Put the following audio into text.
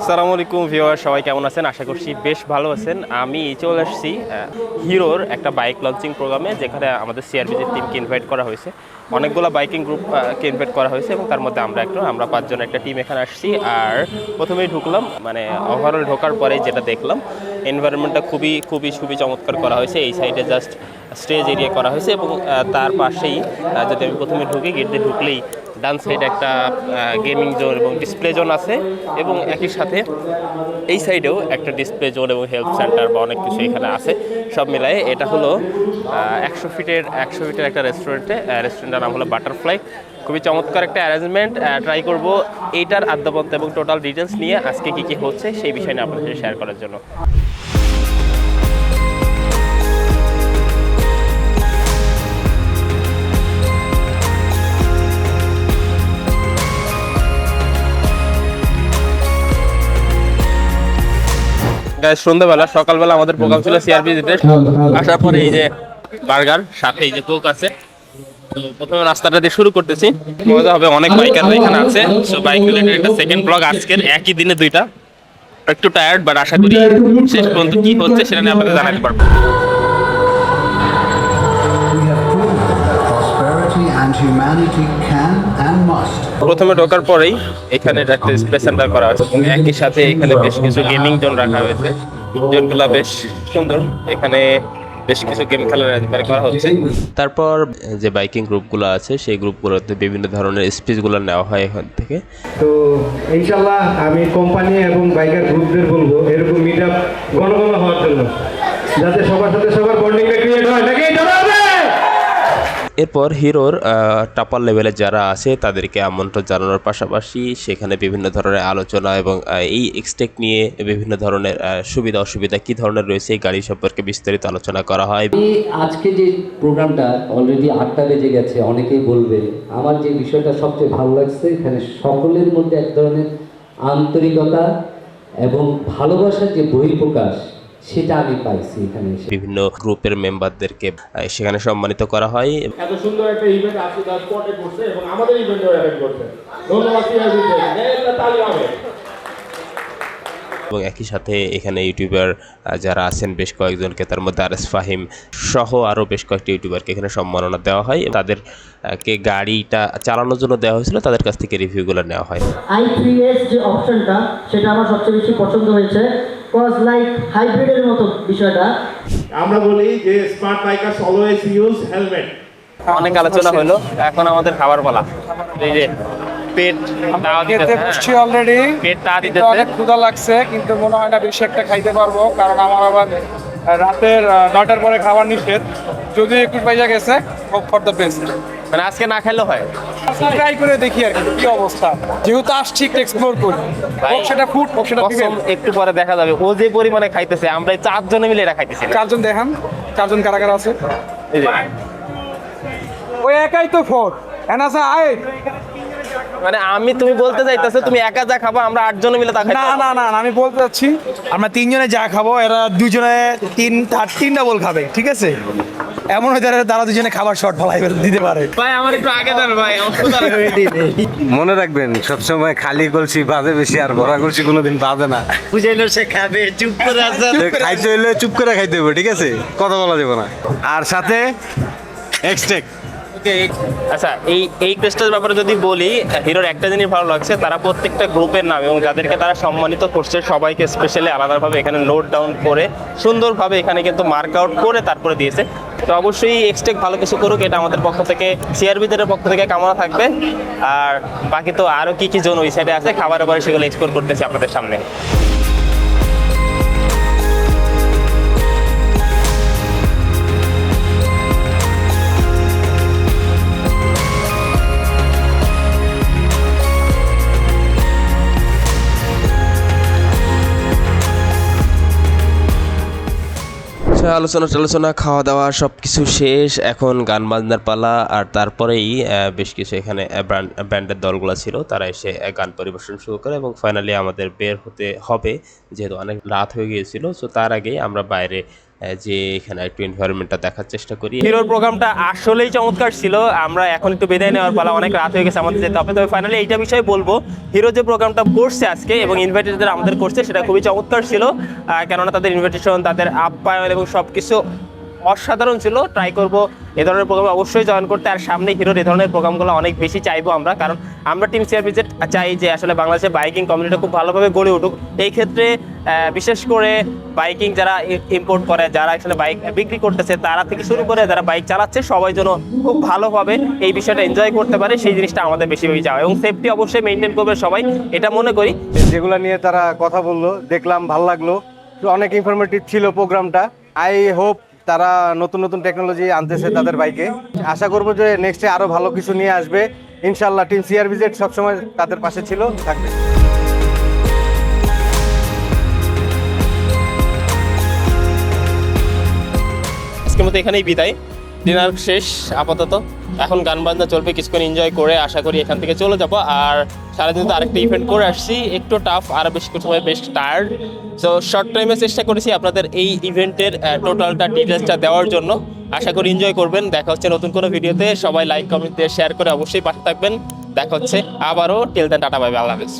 আসসালামু আলাইকুম ভিউয়ার, সবাই কেমন আছেন? আশা করছি বেশ ভালো আছেন। আমি চলে আসছি হিরোর একটা বাইক লঞ্চিং প্রোগ্রামে, যেখানে আমাদের সিআরবিজির টিমকে ইনভাইট করা হয়েছে। অনেকগুলো বাইকিং গ্রুপকে ইনভাইট করা হয়েছে এবং তার মধ্যে আমরা 5 জন একটা টিম এখানে আসছি। আর প্রথমেই ঢুকলাম, মানে ওভারঅল ঢোকার পরেই যেটা দেখলাম, এনভায়রনমেন্টটা খুবই খুবই খুবই চমৎকার করা হয়েছে। এই সাইডে জাস্ট স্টেজ এরিয়া করা হয়েছে এবং তার পাশেই যদি আমি প্রথমে ঢুকি, গেট দিয়ে ঢুকলেই ডান সাইডে একটা গেমিং জোন এবং ডিসপ্লে জোন আছে এবং একই সাথে এই সাইডেও একটা ডিসপ্লে জোন এবং হেল্প সেন্টার বা অনেক কিছু এখানে আছে। সব মিলায়ে এটা হলো 100 ফিটের একটা রেস্টুরেন্টের নাম হলো বাটারফ্লাই। খুবই চমৎকার একটা অ্যারেঞ্জমেন্ট। ট্রাই করব এইটার আদ্যপন্ত এবং টোটাল ডিটেলস নিয়ে আজকে কী হচ্ছে সেই বিষয় নিয়ে আপনাদের সাথে শেয়ার করার জন্য। সন্ধ্যাবেলা সকালবেলা আমাদের প্রোগ্রাম ছিল সিআরবিজিতে। আসার পরে এই যে বার্গার, সাথে এই যে কোক আছে। তো প্রথমে রাস্তাটা দিয়ে শুরু করতেছি, মজা হবে। অনেক বাইকাররা এখানে আছে। সো বাইক রিলেটেড একটা সেকেন্ড ব্লগ আজকের, একই দিনে দুইটা। একটু টায়ার্ড, বাট আশা করি শেষ পর্যন্ত কি হচ্ছে সেটা নিয়ে আপনাদের জানাতে পারবো। প্রথমে ঢোকার পরেই এখানে একটা ডিসপ্লে সেন্টার করা হয়েছে এবং একই সাথে এখানে বেশ কিছু গেমিং জোন রাখা হয়েছে। জোনগুলো বেশ সুন্দর, এখানে বেশ কিছু গেম খেলার অ্যারেঞ্জমেন্ট করা হচ্ছে। তারপর যে বাইকিং গ্রুপগুলো আছে সেই গ্রুপগুলোতে বিভিন্ন ধরনের স্পিচগুলো নেওয়া হয় এখান থেকে। তো ইনশাআল্লাহ আমি কোম্পানি এবং বাইকার গ্রুপদের বলবো এরকম মিটআপ ঘন ঘন হওয়ার জন্য, যাতে সবার সাথে সবার বন্ডিংটা ক্রিয়েট হয়। নাকি হবে? এরপর হিরোর টপার লেভেলে যারা আছে তাদেরকে আমন্ত্রণ জানানোর পাশাপাশি সেখানে বিভিন্ন ধরনের আলোচনা এবং এই এক্সটেক নিয়ে বিভিন্ন ধরনের সুবিধা অসুবিধা কী ধরনের রয়েছে এই গাড়ি সম্পর্কে বিস্তারিত আলোচনা করা হয়। আজকে যে প্রোগ্রামটা অলরেডি 8টা বেজে গেছে, অনেকেই বলবে। আমার যে বিষয়টা সবচেয়ে ভালো লাগছে, এখানে সকলের মধ্যে এক ধরনের আন্তরিকতা এবং ভালোবাসার যে বহিঃপ্রকাশ, সেটা আমি পাইছি এখানে। বিভিন্ন গ্রুপের মেম্বারদেরকে সেখানে সম্মানিত করা হয়। এত সুন্দর একটা ইভেন্ট আজকে তার স্পটে করছে এবং আমাদের ইভেন্টও অ্যাটেন্ড করছে। ধন্যবাদ তালি হবে। এবং একই সাথে এখানে ইউটিউবার যারা আছেন বেশ কয়েকজনকে, তার মধ্যে আরএস ফাহিম সহ আরও বেশ কয়েকটি ইউটিউবারকে এখানে সম্মাননা দেওয়া হয়। তাদেরকে গাড়িটা চালানোর জন্য দেওয়া হয়েছিল, তাদের কাছ থেকে রিভিউগুলো নেওয়া হয়। i3s যে অপশনটা, সেটা আমার সবচেয়ে বেশি পছন্দ হয়েছে। কজ লাইক হাইব্রিডের মতো বিষয়টা। আমরা বলি যে smart bikers always use helmet. অনেক আলোচনা হলো, এখন আমাদের খাবার পালা। এই যে পেট অলরেডি অনেক ক্ষুধা লাগছে, কিন্তু মনে হয় না বেশি একটা খাইতে পারবো, কারণ আমার আবার রাতের 9টার পরে খাবার নিষেধ। যদি 21 বাইজা গেছে, হোপ ফর দ্য বেস্ট। মানে আজকে না খেলেও হয়, ট্রাই করে দেখি আর কি অবস্থা। যেহেতু আসছি একটু এক্সপ্লোর করি, হোক সেটা ফুড, হোক সেটা ফিমেল। একটু পরে দেখা যাবে ও যে পরিমাণে খাইতেছে, আমরা 4 জনে মিলে এটা খাইতেছি। 4 জন দেখান, 4 জন কারা কারা আছে? এই যে ওই একাই তো 4 এনাসা আয়। মানে তুমি বলতে চাইতেছো তুমি একা যা খাবো, আমরা 8 জনে মিলে তা খাই? না, আমি বলতে চাচ্ছি আমরা 3 জনে যা খাবো, এরা 2 জনে 3 ডাবল খাবে, ঠিক আছে? এমন হয়ে যাবে তারা 2 জনে খাবার শর্ট ফলাই দিতে পারে। ভাই আমার একটু আগে দেন ভাই, মনে রাখবেন সবসময় খালি কলসি বাজে বেশি, আর ভরা কলসি কোনোদিন বাজে না। বুঝাইলো সে খাবে, চুপ করে আছে। খাইতে হইলে চুপ করে খাইতে হবে, ঠিক আছে? কথা বলা যাবে না। আর সাথে এক্সটেক। আচ্ছা, এই ক্রেস্টার ব্যাপারে যদি বলি, হিরোর একটা জিনিস ভালো লাগছে, তারা প্রত্যেকটা গ্রুপের নাম এবং যাদেরকে তারা সম্মানিত করছে সবাইকে স্পেশালি আলাদাভাবে এখানে নোট ডাউন করে সুন্দরভাবে এখানে কিন্তু মার্ক আউট করে তারপরে দিয়েছে। তো অবশ্যই এক্সটেক ভালো কিছু করুক, এটা আমাদের পক্ষ থেকে, সিআরবিদের পক্ষ থেকে কামনা থাকবে। আর বাকি তো আরও কি জোন ওই সাইডে আছে খাবারের পরে, সেগুলো এক্সপ্লোর করতেছি আপনাদের সামনে। আলোচনা খাওয়া দাওয়া সব কিছু শেষ, এখন গান বাজনার পালা। আর তারপরেই বেশ কিছু এখানে ব্যান্ডের দলগুলো ছিল, তারা এসে গান পরিবেশন শুরু করে এবং ফাইনালি আমাদের বের হতে হবে, যেহেতু অনেক রাত হয়ে গিয়েছিল। সো তার আগেই আমরা বাইরে যে এখানে একটু এনভায়রনমেন্টটা দেখার চেষ্টা করি। হিরোর প্রোগ্রামটা আসলেই চমৎকার ছিল। আমরা এখন একটু বিদায় নেওয়ার পালা, অনেক রাত হয়ে গেছে, আমাদের যেতে হবে। তবে ফাইনালি এইটা বিষয়ে বলবো, হিরো যে প্রোগ্রামটা করছে আজকে এবং ইনভাইটেডদের আমাদের করছে, সেটা খুবই চমৎকার ছিল। কেননা তাদের ইনভিটেশন, তাদের আপ্যায়ন এবং সব কিছু অসাধারণ ছিল। ট্রাই করব এ ধরনের প্রোগ্রাম অবশ্যই জয়েন করতে, আর সামনে হিরোর এ ধরনের প্রোগ্রামগুলো অনেক বেশি চাইবো আমরা, কারণ আমরা টিম সিআরপিজে চাই যে আসলে বাংলাদেশে বাইকিং কমিউনিটি খুব ভালোভাবে গড়ে উঠুক। এই ক্ষেত্রে বিশেষ করে বাইকিং যারা ইম্পোর্ট করে, যারা আসলে বাইক বিক্রি করতেছে, তারা থেকে শুরু করে যারা বাইক চালাচ্ছে, সবাই যেন খুব ভালোভাবে এই বিষয়টা এনজয় করতে পারে, সেই জিনিসটা আমাদের বেশি বেশি চাওয়া, এবং সেফটি অবশ্যই মেনটেন করবে সবাই, এটা মনে করি। যেগুলো নিয়ে তারা কথা বললো দেখলাম, ভালো লাগলো, অনেক ইনফরমেটিভ ছিল প্রোগ্রামটা। আই হোপ তারা নতুন নতুন টেকনোলজি আনতেছে তাদের বাইকে। আশা করবো যে নেক্সটে আরো ভালো কিছু নিয়ে আসবে ইনশাল্লাহ। টিম সিআরবিজেড সবসময় তাদের পাশে ছিল, থাকবে। আজকের মতো এখানেই বিদায়, ডিনার শেষ আপাতত, এখন গান বাজনা চলবে, কিছুক্ষণ এনজয় করে আশা করি এখান থেকে চলে যাবো। আর সারাদিন তো আরেকটা ইভেন্ট করে আসছি, একটু টাফ, আর বেশ কিছু সময় বেশ টায়ার্ড। সো শর্ট টাইমে চেষ্টা করেছি আপনাদের এই ইভেন্টের টোটালটা ডিটেলসটা দেওয়ার জন্য। আশা করি এনজয় করবেন। দেখা হচ্ছে নতুন কোনো ভিডিওতে। সবাই লাইক কমেন্ট দিয়ে শেয়ার করে অবশ্যই পাশে থাকবেন। দেখা হচ্ছে আবারও। Till then, tata, bye bye, আল্লাহ হাফেজ।